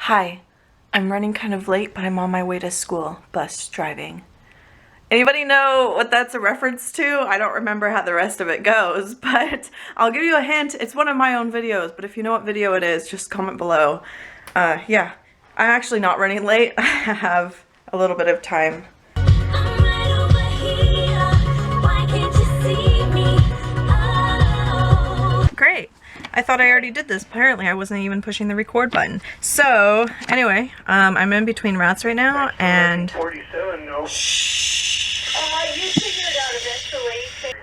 Hi, I'm running kind of late, but I'm on my way to school, bus driving. Anybody know what that's a reference to? I don't remember how the rest of it goes, but I'll give you a hint. It's one of my own videos, but if you know what video it is, just comment below. Yeah, I'm actually not running late. I have a little bit of time. Great. I thought I already did this. Apparently I wasn't even pushing the record button. So anyway, I'm in between routes right now and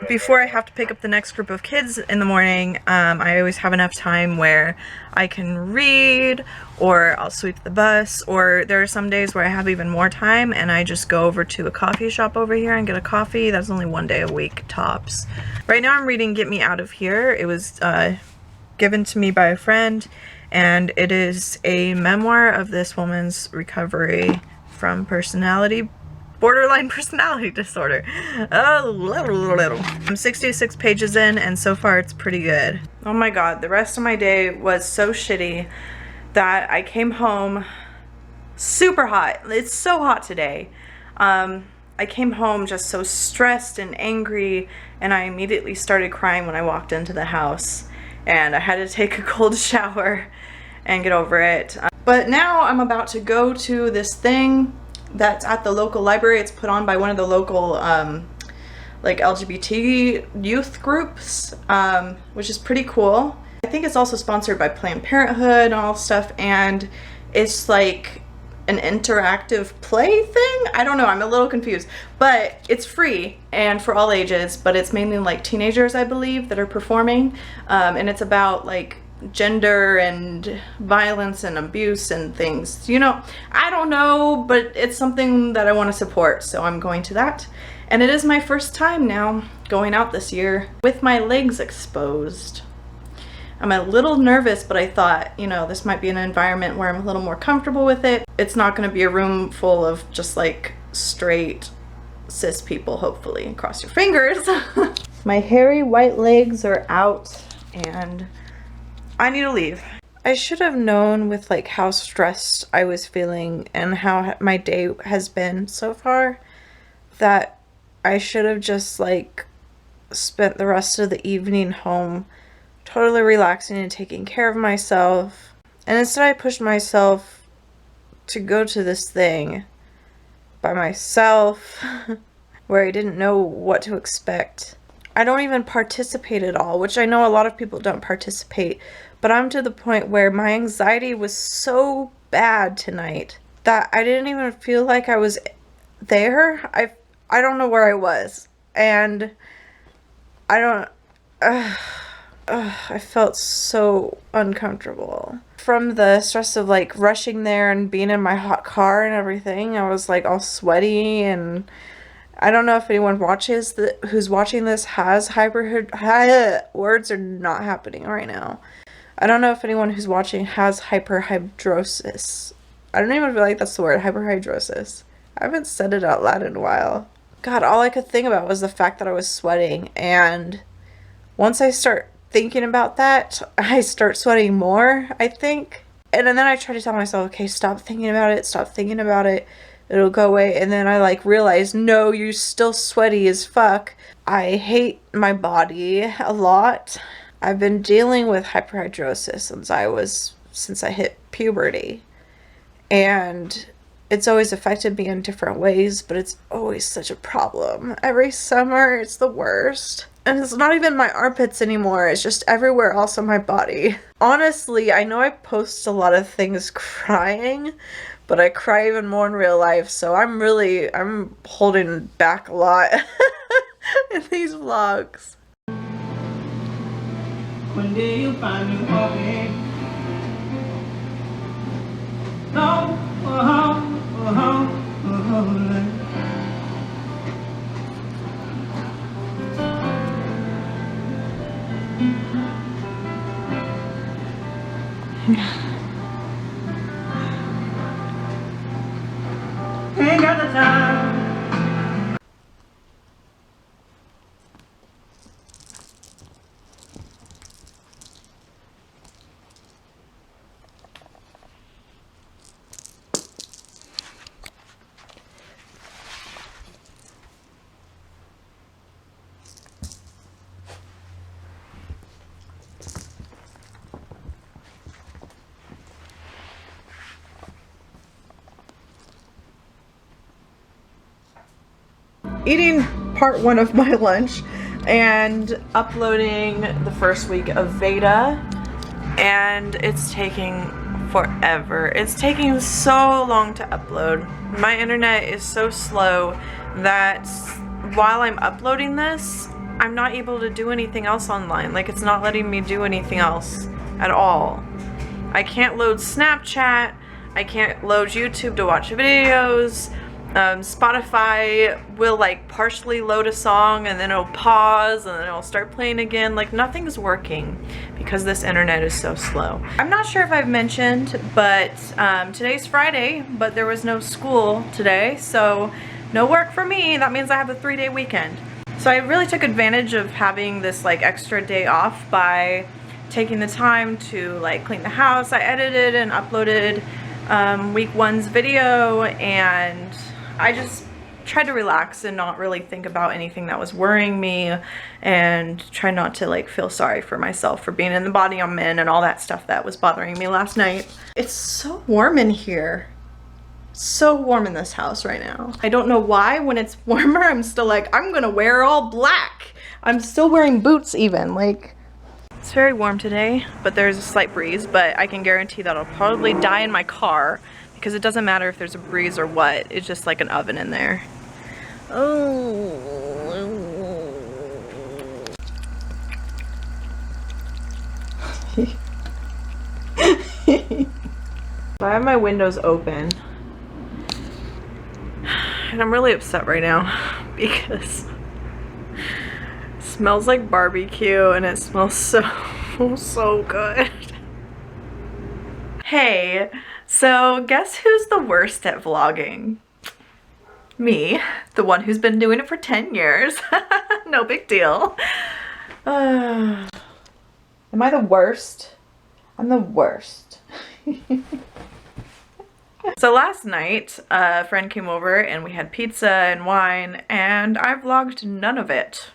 before I have to pick up the next group of kids in the morning, I always have enough time where I can read, or I'll sweep the bus, or there are some days where I have even more time and I just go over to a coffee shop over here and get a coffee. That's only one day a week tops. Right now I'm reading Get Me Out of Here. It was given to me by a friend, and it is a memoir of this woman's recovery from borderline personality disorder. I'm 66 pages in, and so far it's pretty good. Oh my god, the rest of my day was so shitty that I came home super hot. It's so hot today. I came home just so stressed and angry, and I immediately started crying when I walked into the house, and I had to take a cold shower and get over it. But now I'm about to go to this thing that's at the local library. It's put on by one of the local like LGBT youth groups, which is pretty cool. I think it's also sponsored by Planned Parenthood and all stuff, and it's like an interactive play thing? I don't know, I'm a little confused, but it's free and for all ages, but it's mainly like teenagers, I believe, that are performing, and it's about like gender and violence and abuse and things. You know, I don't know, but it's something that I want to support, so I'm going to that. And it is my first time now going out this year with my legs exposed. I'm a little nervous, but I thought, you know, this might be an environment where I'm a little more comfortable with it. It's not going to be a room full of just like straight cis people, hopefully. Cross your fingers. My hairy white legs are out and I need to leave. I should have known with like how stressed I was feeling and how my day has been so far that I should have just like spent the rest of the evening home totally relaxing and taking care of myself. And instead I pushed myself to go to this thing by myself where I didn't know what to expect. I don't even participate at all, which I know a lot of people don't participate, but I'm to the point where my anxiety was so bad tonight that I didn't even feel like I was there. I don't know where I was, and I felt so uncomfortable. From the stress of like rushing there and being in my hot car and everything, I was like all sweaty, and I don't know if anyone who's watching this has words are not happening right now. I don't know if anyone who's watching has hyperhidrosis. I don't even feel like that's the word, hyperhidrosis. I haven't said it out loud in a while. God, all I could think about was the fact that I was sweating, and once I start thinking about that, I start sweating more, I think. And then I try to tell myself, okay, stop thinking about it, it'll go away. And then I like realize, no, you're still sweaty as fuck. I hate my body a lot. I've been dealing with hyperhidrosis since I hit puberty, and it's always affected me in different ways, but it's always such a problem. Every summer, it's the worst. And it's not even my armpits anymore, it's just everywhere else on my body. Honestly, I know I post a lot of things crying, but I cry even more in real life, so I'm holding back a lot in these vlogs. One day you'll find me walking. No, ain't got the time. eating part 1 of my lunch and uploading the first week of VEDA, and it's taking forever. It's taking so long to upload. My internet is so slow that while I'm uploading this, I'm not able to do anything else online. Like, it's not letting me do anything else at all. I can't load Snapchat, I can't load YouTube to watch videos. Spotify will like partially load a song and then it'll pause and then it'll start playing again. Like, nothing's working because this internet is so slow. I'm not sure if I've mentioned, but today's Friday, but there was no school today, so no work for me. That means I have a 3-day weekend. So I really took advantage of having this like extra day off by taking the time to like clean the house. I edited and uploaded week 1's video, and I just tried to relax and not really think about anything that was worrying me, and try not to like feel sorry for myself for being in the body I'm in and all that stuff that was bothering me last night. It's so warm in here. So warm in this house right now. I don't know why when it's warmer I'm still like, I'm gonna wear all black. I'm still wearing boots even. Like, it's very warm today, but there's a slight breeze, but I can guarantee that I'll probably die in my car because it doesn't matter if there's a breeze or what. It's just like an oven in there. Oh. I have my windows open. And I'm really upset right now because it smells like barbecue and it smells so good. Hey, so guess who's the worst at vlogging? Me, the one who's been doing it for 10 years. No big deal. Am I the worst? I'm the worst. So last night, a friend came over and we had pizza and wine, and I vlogged none of it.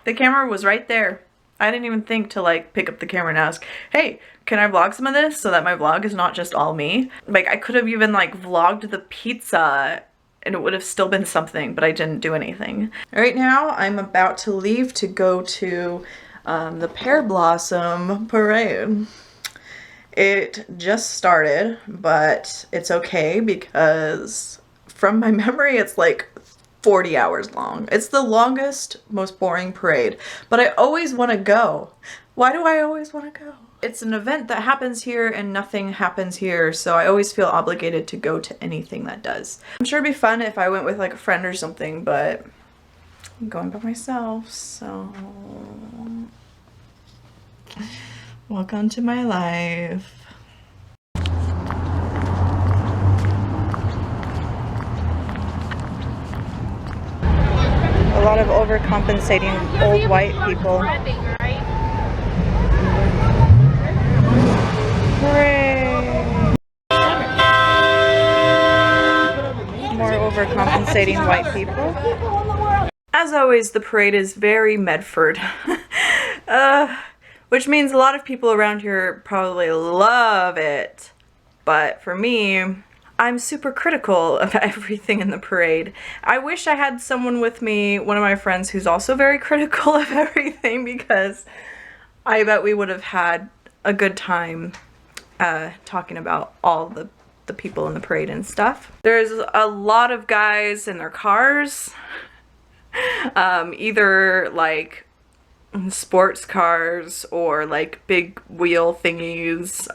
The camera was right there. I didn't even think to like pick up the camera and ask, hey, can I vlog some of this so that my vlog is not just all me? Like, I could have even like vlogged the pizza and it would have still been something, but I didn't do anything. Right now, I'm about to leave to go to the Pear Blossom Parade. It just started, but it's okay because from my memory, it's like 40 hours long. It's the longest, most boring parade, but I always want to go. Why do I always want to go? It's an event that happens here and nothing happens here, so I always feel obligated to go to anything that does. I'm sure it'd be fun if I went with like a friend or something, but I'm going by myself, so welcome to my life. A lot of overcompensating old white people. Hooray! More overcompensating white people. As always, the parade is very Medford. Which means a lot of people around here probably love it. But for me, I'm super critical of everything in the parade. I wish I had someone with me, one of my friends, who's also very critical of everything, because I bet we would have had a good time talking about all the people in the parade and stuff. There's a lot of guys in their cars, either like sports cars or like big wheel thingies,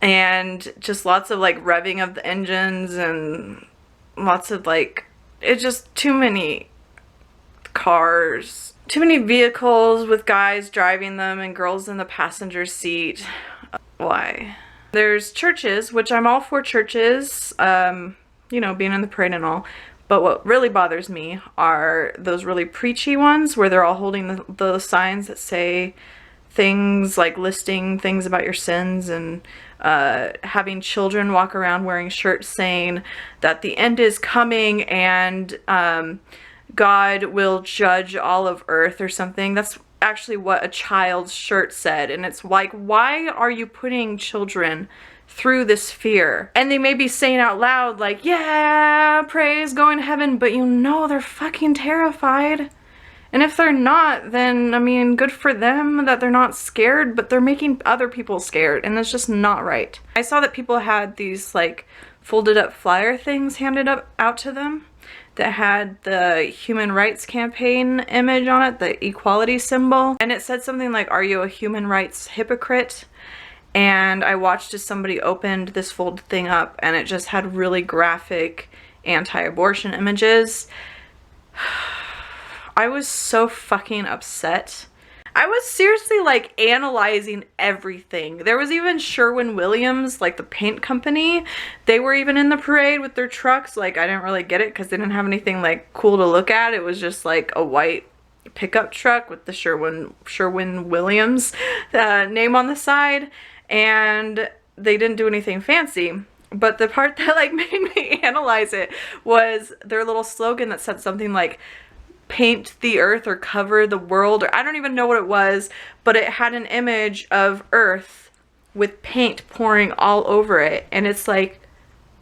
and just lots of like revving of the engines and lots of like, it's just too many cars, too many vehicles with guys driving them and girls in the passenger seat. Why? There's churches, which I'm all for churches, you know, being in the parade and all. But what really bothers me are those really preachy ones where they're all holding the signs that say things like listing things about your sins, and having children walk around wearing shirts saying that the end is coming and God will judge all of earth or something. That's actually what a child's shirt said, and it's like, why are you putting children through this fear? And they may be saying out loud like, yeah, praise going to heaven, but you know they're fucking terrified. And if they're not, then I mean, good for them that they're not scared, but they're making other people scared, and it's just not right. I saw that people had these like folded up flyer things handed out to them that had the human rights campaign image on it, the equality symbol, and it said something like, are you a human rights hypocrite? And I watched as somebody opened this folded thing up, and it just had really graphic anti-abortion images. I was so fucking upset. I was seriously like analyzing everything. There was even Sherwin-Williams, like the paint company. They were even in the parade with their trucks. Like, I didn't really get it because they didn't have anything like cool to look at. It was just like a white pickup truck with the Sherwin-Williams name on the side, and they didn't do anything fancy. But the part that like made me analyze it was their little slogan that said something like, paint the earth or cover the world, or I don't even know what it was, but it had an image of earth with paint pouring all over it, and it's like,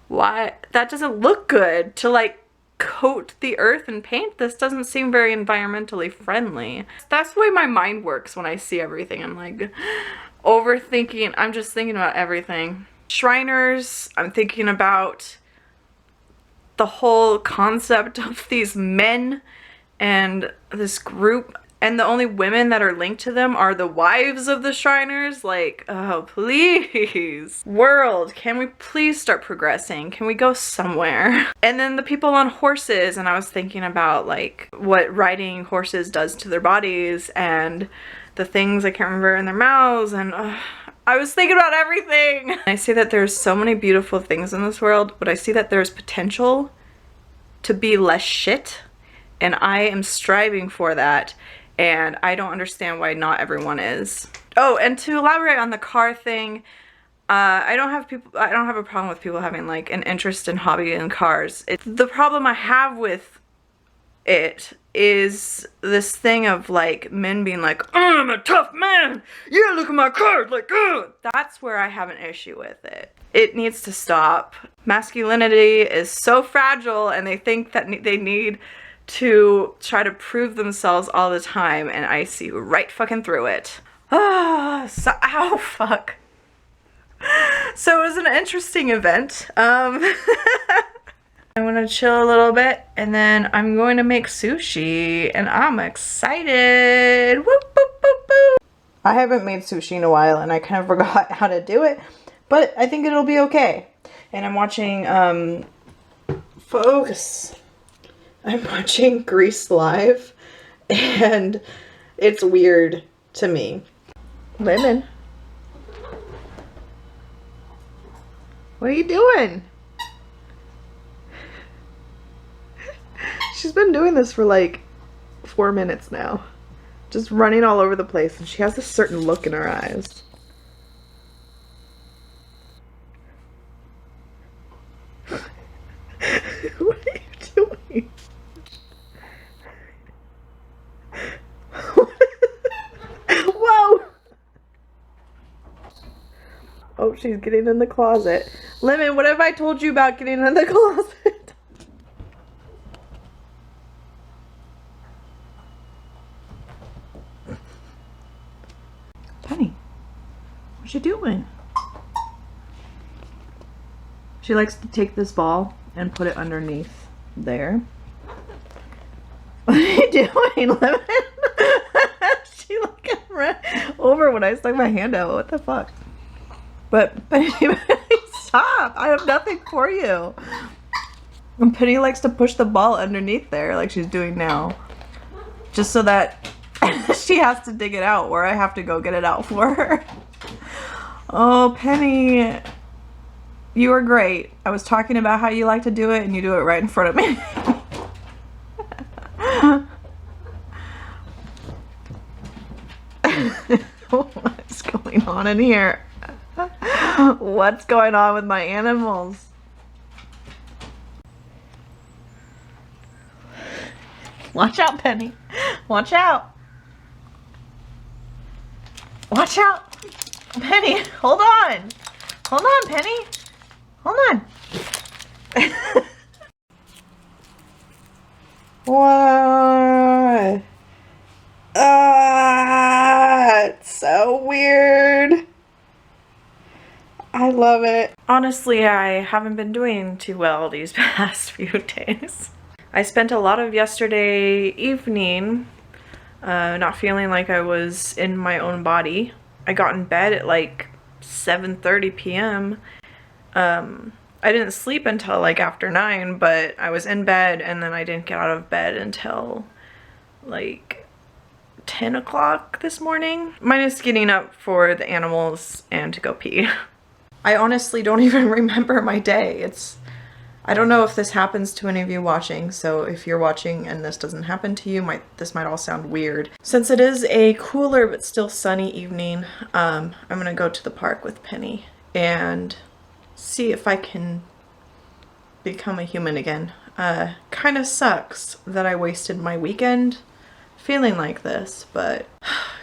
why? That doesn't look good to like coat the earth in paint. This doesn't seem very environmentally friendly. That's the way my mind works when I see everything. I'm like overthinking. I'm just thinking about everything. Shriners, I'm thinking about the whole concept of these men and this group, and the only women that are linked to them are the wives of the Shriners. Like, oh please, world, can we please start progressing? Can we go somewhere? And then the people on horses, and I was thinking about like what riding horses does to their bodies and the things I can't remember in their mouths, and I was thinking about everything. I see that there's so many beautiful things in this world, but I see that there's potential to be less shit. And I am striving for that, and I don't understand why not everyone is. Oh, and to elaborate on the car thing, I don't have a problem with people having like an interest in hobby in cars. The problem I have with it is this thing of like men being like, I'm a tough man, yeah, look at my car, like, ugh. That's where I have an issue with it. It needs to stop. Masculinity is so fragile, and they think that they need to try to prove themselves all the time, and I see right fucking through it. Ow, fuck. So it was an interesting event. I'm gonna chill a little bit, and then I'm going to make sushi, and I'm excited. Whoop, boop, boop, boop. I haven't made sushi in a while, and I kind of forgot how to do it, but I think it'll be okay. And I'm watching, focus. I'm watching Grease live, and it's weird to me. Lemon, what are you doing? She's been doing this for like 4 minutes now. Just running all over the place, and she has a certain look in her eyes. What are you doing? Whoa! Oh, she's getting in the closet. Lemon, what have I told you about getting in the closet? Penny, what you doing? She likes to take this ball and put it underneath there. What are you doing, Lemon? She looking right over when I stuck my hand out. What the fuck? But Penny, stop! I have nothing for you. And Penny likes to push the ball underneath there like she's doing now. Just so that she has to dig it out, or I have to go get it out for her. Oh, Penny. You are great. I was talking about how you like to do it, and you do it right in front of me. What's going on in here? What's going on with my animals? Watch out, Penny. Watch out. Watch out. Penny, hold on. Hold on, Penny. Hold on. What? It's so weird. I love it. Honestly, I haven't been doing too well these past few days. I spent a lot of yesterday evening not feeling like I was in my own body. I got in bed at like 7:30 p.m. I didn't sleep until like after 9, but I was in bed and then I didn't get out of bed until like 10 o'clock this morning. Minus getting up for the animals and to go pee. I honestly don't even remember my day. I don't know if this happens to any of you watching, so if you're watching and this doesn't happen to you, this might all sound weird. Since it is a cooler but still sunny evening, I'm gonna go to the park with Penny and see if I can become a human again. Kind of sucks that I wasted my weekend feeling like this, but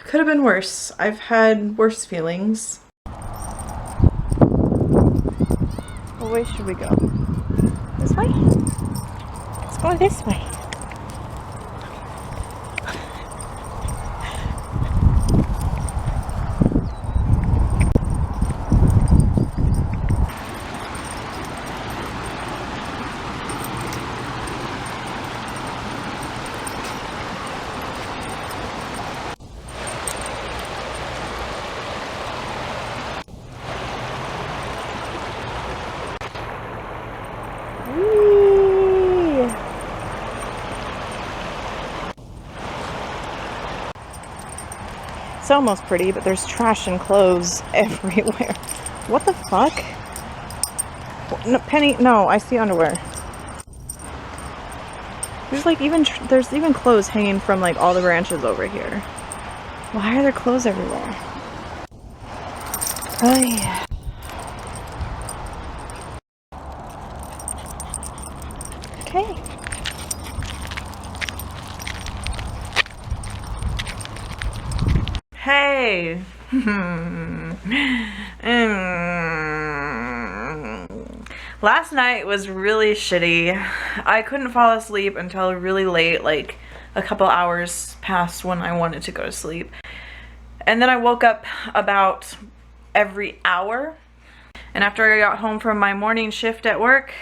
could have been worse. I've had worse feelings. Well, where should we go? This way? Let's go this way. It's almost pretty, but there's trash and clothes everywhere. What the fuck? No, Penny, no, I see underwear. There's like there's even clothes hanging from like all the branches over here. Why are there clothes everywhere? Oh yeah. Okay. Hey. Last night was really shitty. I couldn't fall asleep until really late, like a couple hours past when I wanted to go to sleep. And then I woke up about every hour. And after I got home from my morning shift at work,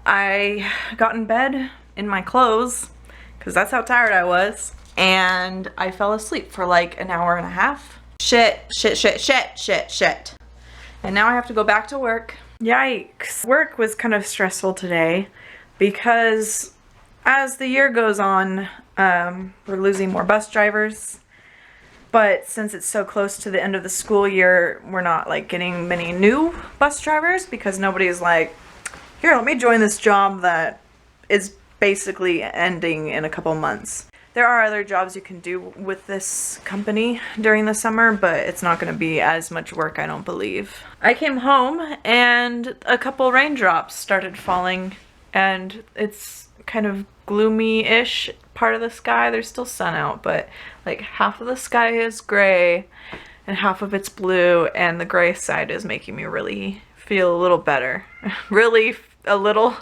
I got in bed in my clothes, because that's how tired I was. And I fell asleep for like an hour and a half. Shit. And now I have to go back to work. Yikes. Work was kind of stressful today because as the year goes on, we're losing more bus drivers. But since it's so close to the end of the school year, we're not like getting many new bus drivers because nobody's like, here, let me join this job that is basically ending in a couple months. There are other jobs you can do with this company during the summer, but it's not going to be as much work, I don't believe. I came home and a couple raindrops started falling, and it's kind of gloomy-ish part of the sky. There's still sun out, but like half of the sky is gray and half of it's blue, and the gray side is making me really feel a little better. Really a little.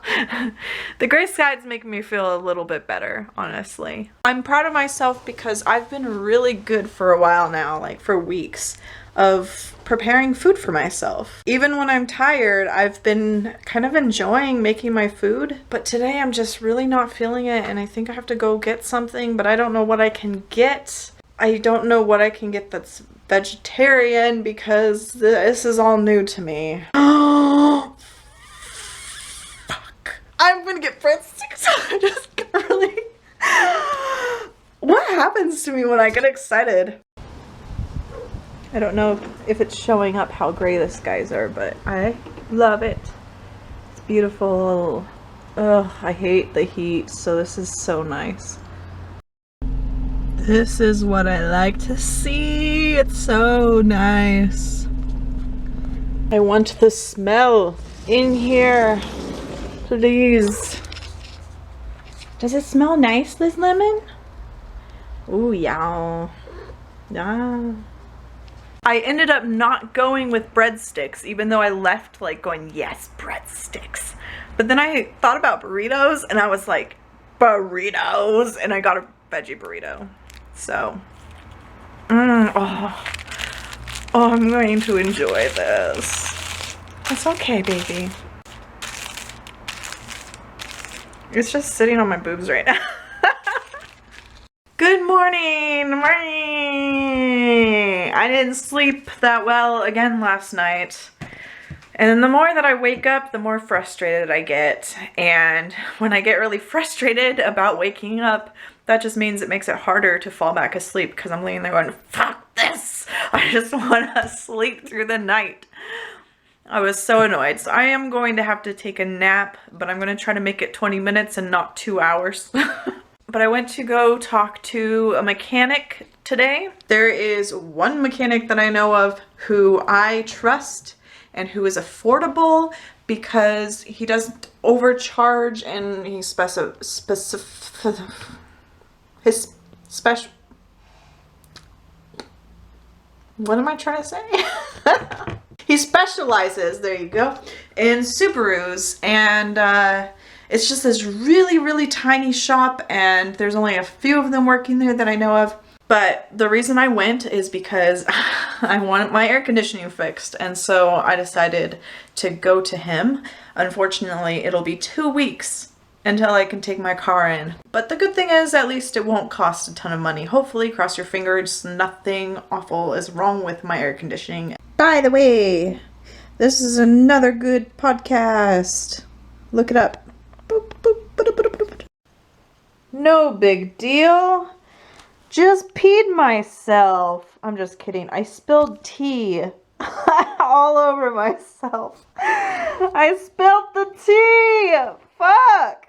The gray skies make me feel a little bit better, honestly. I'm proud of myself because I've been really good for a while now, like for weeks, of preparing food for myself. Even when I'm tired, I've been kind of enjoying making my food, but today I'm just really not feeling it, and I think I have to go get something, but I don't know what I can get. I don't know what I can get that's vegetarian because this is all new to me. I'm gonna get breadsticks. I just get really... What happens to me when I get excited? I don't know if it's showing up how gray the skies are, but I love it. It's beautiful. Ugh, I hate the heat, so this is so nice. This is what I like to see. It's so nice. I want the smell in here. Please. Does it smell nice, Liz Lemon? Ooh, yeah. Yeah. I ended up not going with breadsticks, even though I left like going, yes, breadsticks. But then I thought about burritos and I was like, burritos, and I got a veggie burrito. So, oh, I'm going to enjoy this. It's okay, baby. It's just sitting on my boobs right now. Good morning, morning. I didn't sleep that well again last night. And the more that I wake up, the more frustrated I get. And when I get really frustrated about waking up, that just means it makes it harder to fall back asleep because I'm laying there going, fuck this. I just want to sleep through the night. I was so annoyed. So I am going to have to take a nap, but I'm going to try to make it 20 minutes and not 2 hours. But I went to go talk to a mechanic today. There is one mechanic that I know of who I trust and who is affordable because he doesn't overcharge and he what am I trying to say? He specializes, there you go, in Subarus, and it's just this really, really tiny shop, and there's only a few of them working there that I know of. But the reason I went is because I want my air conditioning fixed, and so I decided to go to him. Unfortunately, it'll be 2 weeks until I can take my car in. But the good thing is, at least it won't cost a ton of money. Hopefully, cross your fingers, nothing awful is wrong with my air conditioning. By the way, this is another good podcast. Look it up. Boop, boop, boop, boop, boop. No big deal. Just peed myself. I'm just kidding. I spilled tea all over myself. I spilled the tea. Fuck.